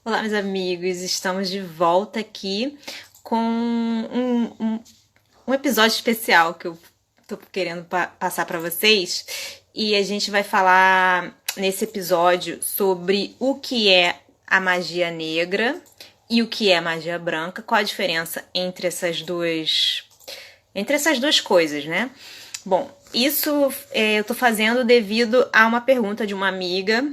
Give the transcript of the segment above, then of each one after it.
Olá, meus amigos, estamos de volta aqui com um episódio especial que eu tô querendo passar para vocês. E a gente vai falar nesse episódio sobre o que é a magia negra e o que é a magia branca, qual a diferença entre essas duas coisas, né? Bom, isso eu tô fazendo devido a uma pergunta de uma amiga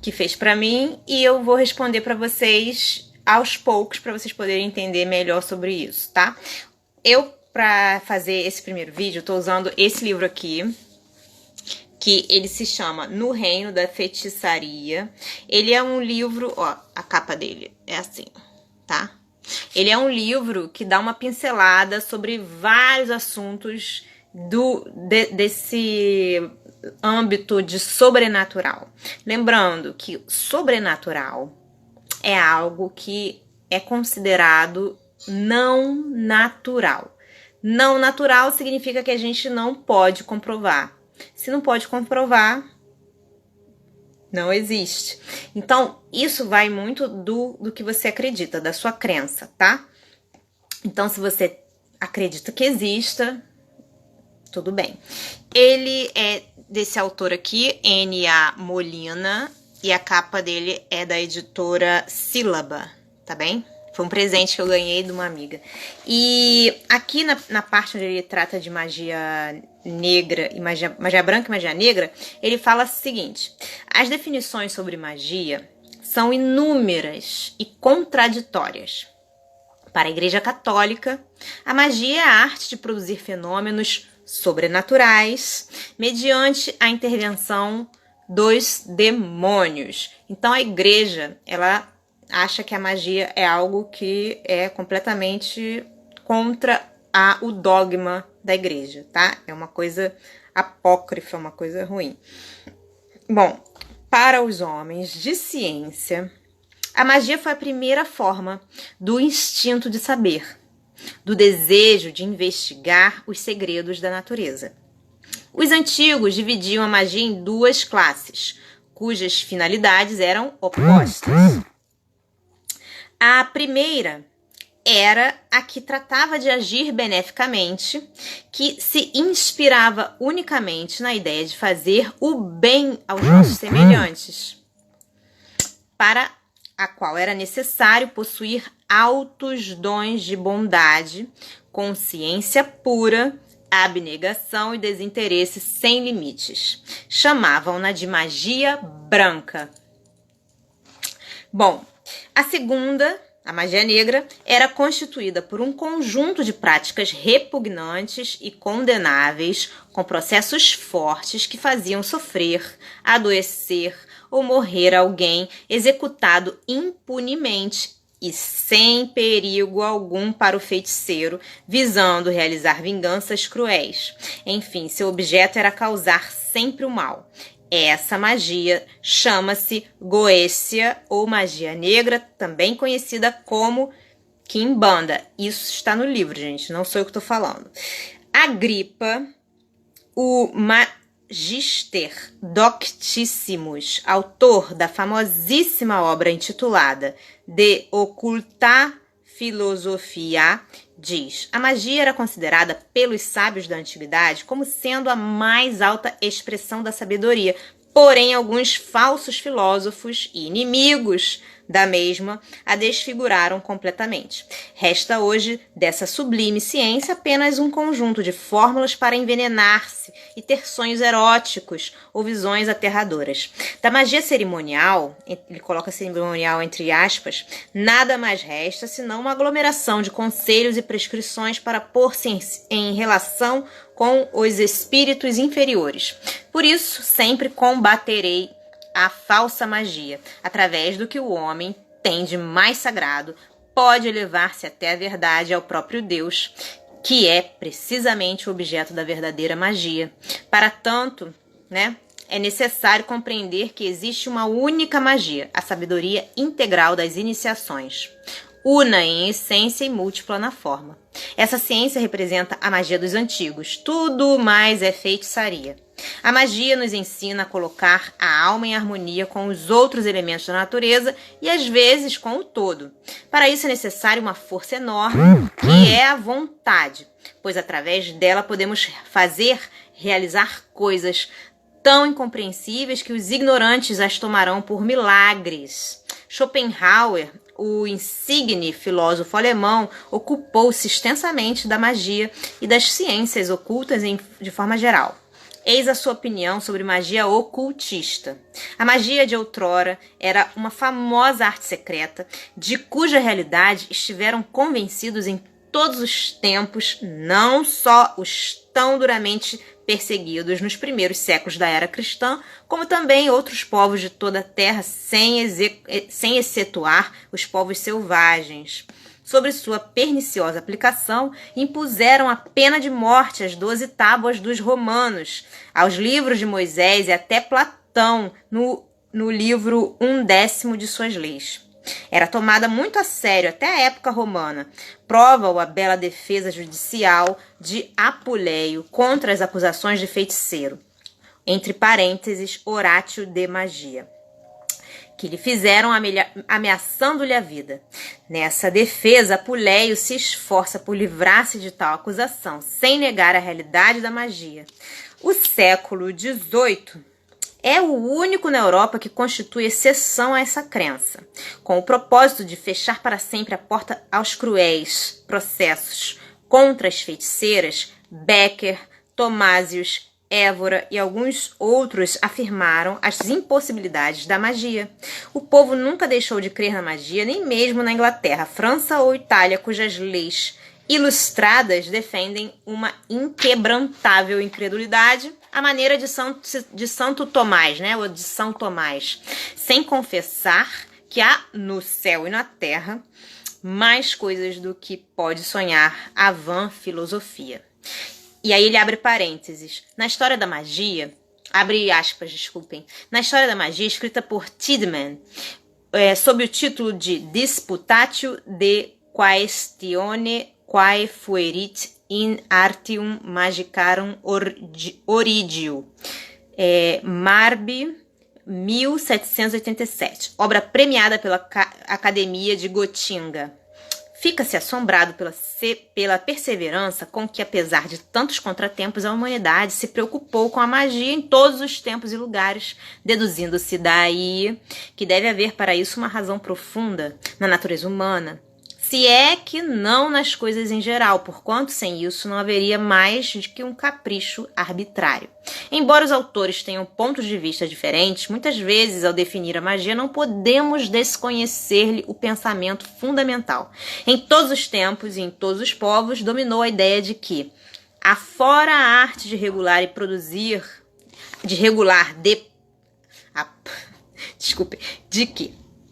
que fez pra mim e eu vou responder pra vocês aos poucos pra vocês poderem entender melhor sobre isso, tá? Eu, pra fazer esse primeiro vídeo, tô usando esse livro aqui, que ele se chama No Reino da Feitiçaria. Ele é um livro, ó, a capa dele é assim, tá? Ele é um livro que dá uma pincelada sobre vários assuntos desse âmbito de sobrenatural. Lembrando que sobrenatural é algo que é considerado não natural. Não natural significa que a gente não pode comprovar. Se não pode comprovar, não existe. Então, isso vai muito do que você acredita, da sua crença, tá? Então, se você acredita que exista, tudo bem. Ele é desse autor aqui, N.A. Molina, e a capa dele é da editora Sílaba, tá bem? Foi um presente que eu ganhei de uma amiga. E aqui na parte onde ele trata de magia negra e magia branca e magia negra, ele fala o seguinte: as definições sobre magia são inúmeras e contraditórias. Para a Igreja Católica, a magia é a arte de produzir fenômenos sobrenaturais mediante a intervenção dos demônios. Então a Igreja, ela acha que a magia é algo que é completamente contra o dogma da Igreja, tá? É uma coisa apócrifa, uma coisa ruim. Bom, para os homens de ciência, a magia foi a primeira forma do instinto de saber, do desejo de investigar os segredos da natureza. Os antigos dividiam a magia em duas classes, cujas finalidades eram opostas. A primeira era a que tratava de agir beneficamente, que se inspirava unicamente na ideia de fazer o bem aos nossos semelhantes, para a qual era necessário possuir altos dons de bondade, consciência pura, abnegação e desinteresse sem limites. Chamavam-na de magia branca. Bom, a segunda, a magia negra, era constituída por um conjunto de práticas repugnantes e condenáveis, com processos fortes que faziam sofrer, adoecer ou morrer alguém, executado impunemente e sem perigo algum para o feiticeiro, visando realizar vinganças cruéis. Enfim, seu objeto era causar sempre o mal. Essa magia chama-se Goécia ou magia negra, também conhecida como Quimbanda. Isso está no livro, gente, não sou eu que estou falando. Agripa, o Magister Doctissimus, autor da famosíssima obra intitulada De Occulta Philosophia, diz: a magia era considerada pelos sábios da antiguidade como sendo a mais alta expressão da sabedoria, porém alguns falsos filósofos e inimigos da mesma a desfiguraram completamente. Resta hoje dessa sublime ciência apenas um conjunto de fórmulas para envenenar-se e ter sonhos eróticos ou visões aterradoras. Da magia cerimonial, ele coloca cerimonial entre aspas, nada mais resta senão uma aglomeração de conselhos e prescrições para pôr-se em relação com os espíritos inferiores. Por isso, sempre combaterei a falsa magia, através do que o homem tem de mais sagrado, pode elevar-se até a verdade ao próprio Deus, que é precisamente o objeto da verdadeira magia. Para tanto, é necessário compreender que existe uma única magia, a sabedoria integral das iniciações, una em essência e múltipla na forma. Essa ciência representa a magia dos antigos, tudo mais é feitiçaria. A magia nos ensina a colocar a alma em harmonia com os outros elementos da natureza e, às vezes, com o todo. Para isso é necessário uma força enorme, que é a vontade, pois através dela podemos realizar coisas tão incompreensíveis que os ignorantes as tomarão por milagres. Schopenhauer, o insigne filósofo alemão, ocupou-se extensamente da magia e das ciências ocultas de forma geral. Eis a sua opinião sobre magia ocultista. A magia de outrora era uma famosa arte secreta, de cuja realidade estiveram convencidos em todos os tempos, não só os tão duramente perseguidos nos primeiros séculos da era cristã, como também outros povos de toda a terra, sem excetuar os povos selvagens. Sobre sua perniciosa aplicação, impuseram a pena de morte às 12 tábuas dos romanos, aos livros de Moisés e até Platão no livro 1/10 de suas leis. Era tomada muito a sério até a época romana. Prova-o a bela defesa judicial de Apuleio contra as acusações de feiticeiro, entre parênteses, oratio de magia, que lhe fizeram ameaçando-lhe a vida. Nessa defesa, Apuleio se esforça por livrar-se de tal acusação, sem negar a realidade da magia. O século XVIII é o único na Europa que constitui exceção a essa crença, com o propósito de fechar para sempre a porta aos cruéis processos contra as feiticeiras. Becker, Tomásios, Évora e alguns outros afirmaram as impossibilidades da magia. O povo nunca deixou de crer na magia, nem mesmo na Inglaterra, França ou Itália, cujas leis ilustradas defendem uma inquebrantável incredulidade, à maneira de Santo Tomás, né, ou de São Tomás, sem confessar que há no céu e na terra mais coisas do que pode sonhar a vã filosofia. E aí ele abre parênteses. Na história da magia, abre aspas, desculpem, na história da magia escrita por Tiedemann, sob o título de Disputatio de Quaestione quae fuerit in artium magicarum oridio, Marby, 1787, obra premiada pela Academia de Gotinga. Fica-se assombrado pela perseverança com que, apesar de tantos contratempos, a humanidade se preocupou com a magia em todos os tempos e lugares, deduzindo-se daí que deve haver para isso uma razão profunda na natureza humana, se é que não nas coisas em geral, porquanto sem isso não haveria mais do que um capricho arbitrário. Embora os autores tenham pontos de vista diferentes, muitas vezes, ao definir a magia, não podemos desconhecer-lhe o pensamento fundamental. Em todos os tempos e em todos os povos, dominou a ideia de que, afora a arte de regular e produzir,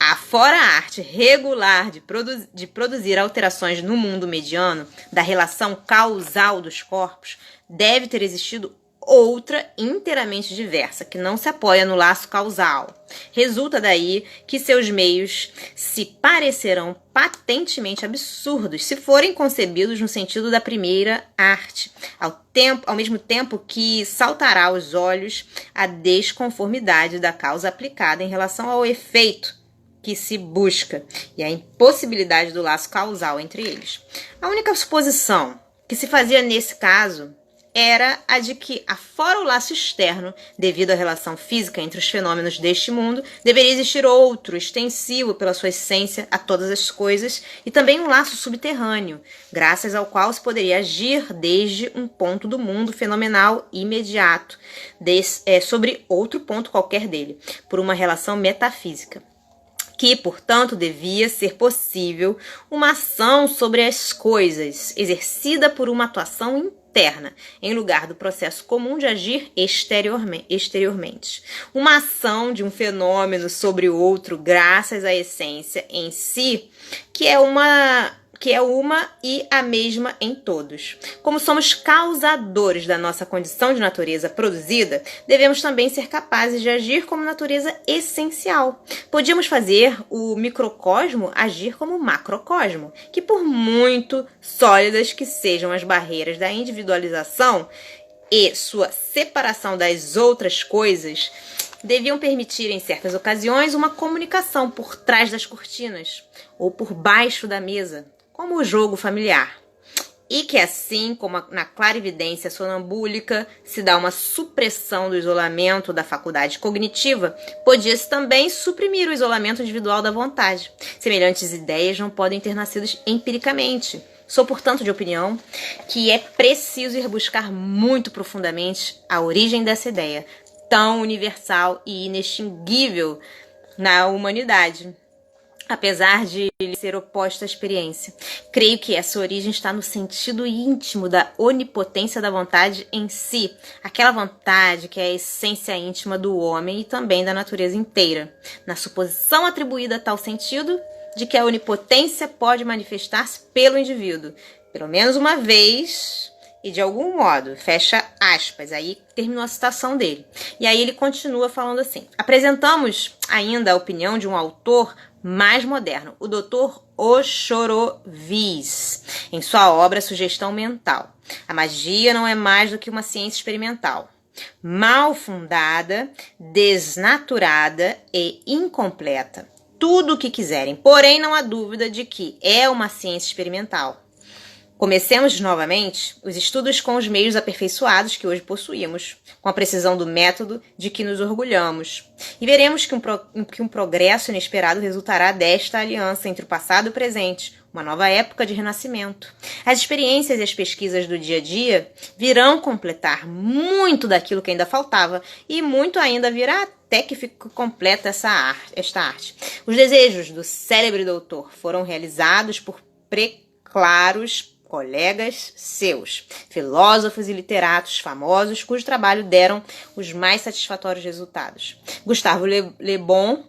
afora a arte regular de produzir alterações no mundo mediano da relação causal dos corpos, deve ter existido outra inteiramente diversa, que não se apoia no laço causal. Resulta daí que seus meios se parecerão patentemente absurdos se forem concebidos no sentido da primeira arte, ao mesmo tempo que saltará aos olhos a desconformidade da causa aplicada em relação ao efeito que se busca e a impossibilidade do laço causal entre eles. A única suposição que se fazia nesse caso era a de que, afora o laço externo, devido à relação física entre os fenômenos deste mundo, deveria existir outro, extensivo pela sua essência a todas as coisas, e também um laço subterrâneo, graças ao qual se poderia agir desde um ponto do mundo fenomenal imediato, sobre outro ponto qualquer dele, por uma relação metafísica. Que, portanto, devia ser possível uma ação sobre as coisas, exercida por uma atuação interna, em lugar do processo comum de agir exteriormente. Uma ação de um fenômeno sobre o outro, graças à essência em si, que é uma e a mesma em todos. Como somos causadores da nossa condição de natureza produzida, devemos também ser capazes de agir como natureza essencial. Podíamos fazer o microcosmo agir como o macrocosmo, que por muito sólidas que sejam as barreiras da individualização, e sua separação das outras coisas deviam permitir, em certas ocasiões, uma comunicação por trás das cortinas ou por baixo da mesa, como o jogo familiar. E que assim como na clarividência sonambúlica se dá uma supressão do isolamento da faculdade cognitiva, podia-se também suprimir o isolamento individual da vontade. Semelhantes ideias não podem ter nascido empiricamente. Sou, portanto, de opinião que é preciso ir buscar muito profundamente a origem dessa ideia, tão universal e inextinguível na humanidade, apesar de ser oposta à experiência. Creio que essa origem está no sentido íntimo da onipotência da vontade em si, aquela vontade que é a essência íntima do homem e também da natureza inteira, na suposição atribuída a tal sentido de que a onipotência pode manifestar-se pelo indivíduo, pelo menos uma vez e de algum modo, fecha aspas, aí terminou a citação dele. E aí ele continua falando assim: apresentamos ainda a opinião de um autor mais moderno, o Dr. Ochorovitz, em sua obra Sugestão Mental. A magia não é mais do que uma ciência experimental, mal fundada, desnaturada e incompleta. Tudo o que quiserem, porém não há dúvida de que é uma ciência experimental. Comecemos novamente os estudos com os meios aperfeiçoados que hoje possuímos, com a precisão do método de que nos orgulhamos. E veremos que um progresso inesperado resultará desta aliança entre o passado e o presente, uma nova época de renascimento. As experiências e as pesquisas do dia a dia virão completar muito daquilo que ainda faltava, e muito ainda virá até que fique completa esta arte. Os desejos do célebre doutor foram realizados por preclaros colegas seus, filósofos e literatos famosos, cujo trabalho deram os mais satisfatórios resultados. Gustave Le Bon,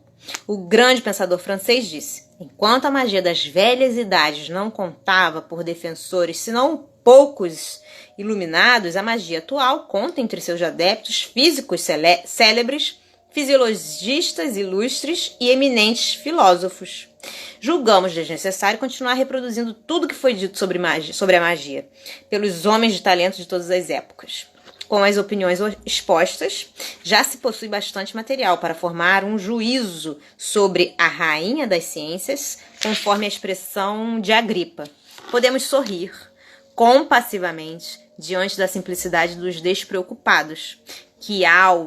o grande pensador francês, disse: enquanto a magia das velhas idades não contava por defensores, senão poucos iluminados, a magia atual conta entre seus adeptos físicos célebres, fisiologistas ilustres e eminentes filósofos. Julgamos desnecessário continuar reproduzindo tudo que foi dito sobre a magia, pelos homens de talento de todas as épocas. Com as opiniões expostas, já se possui bastante material para formar um juízo sobre a rainha das ciências, conforme a expressão de Agripa. Podemos sorrir compassivamente diante da simplicidade dos despreocupados, que ao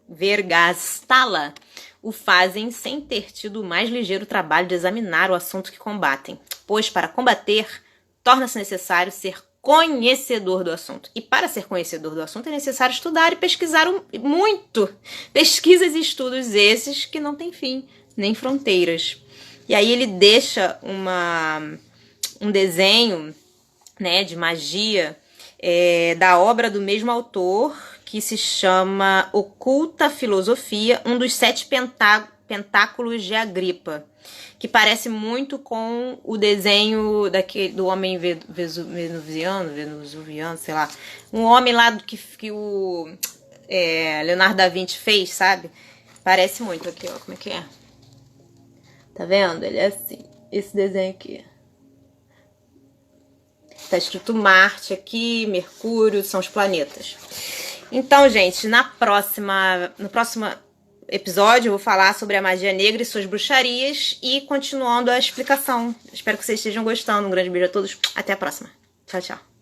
vergastá-la, o fazem sem ter tido o mais ligeiro trabalho de examinar o assunto que combatem, pois para combater torna-se necessário ser conhecedor do assunto. E para ser conhecedor do assunto é necessário estudar e pesquisar muito. Pesquisas e estudos esses que não têm fim, nem fronteiras. E aí ele deixa um desenho, né, de magia da obra do mesmo autor, que se chama Oculta Filosofia, um dos 7 pentáculos de Agripa, que parece muito com o desenho do homem venusiano, sei lá, um homem lá que o Leonardo da Vinci fez, sabe? Parece muito aqui, ó, como é que é? Tá vendo? Ele é assim, esse desenho aqui. Tá escrito Marte aqui, Mercúrio, são os planetas. Então, gente, no próximo episódio eu vou falar sobre a magia negra e suas bruxarias e continuando a explicação. Espero que vocês estejam gostando. Um grande beijo a todos. Até a próxima. Tchau, tchau.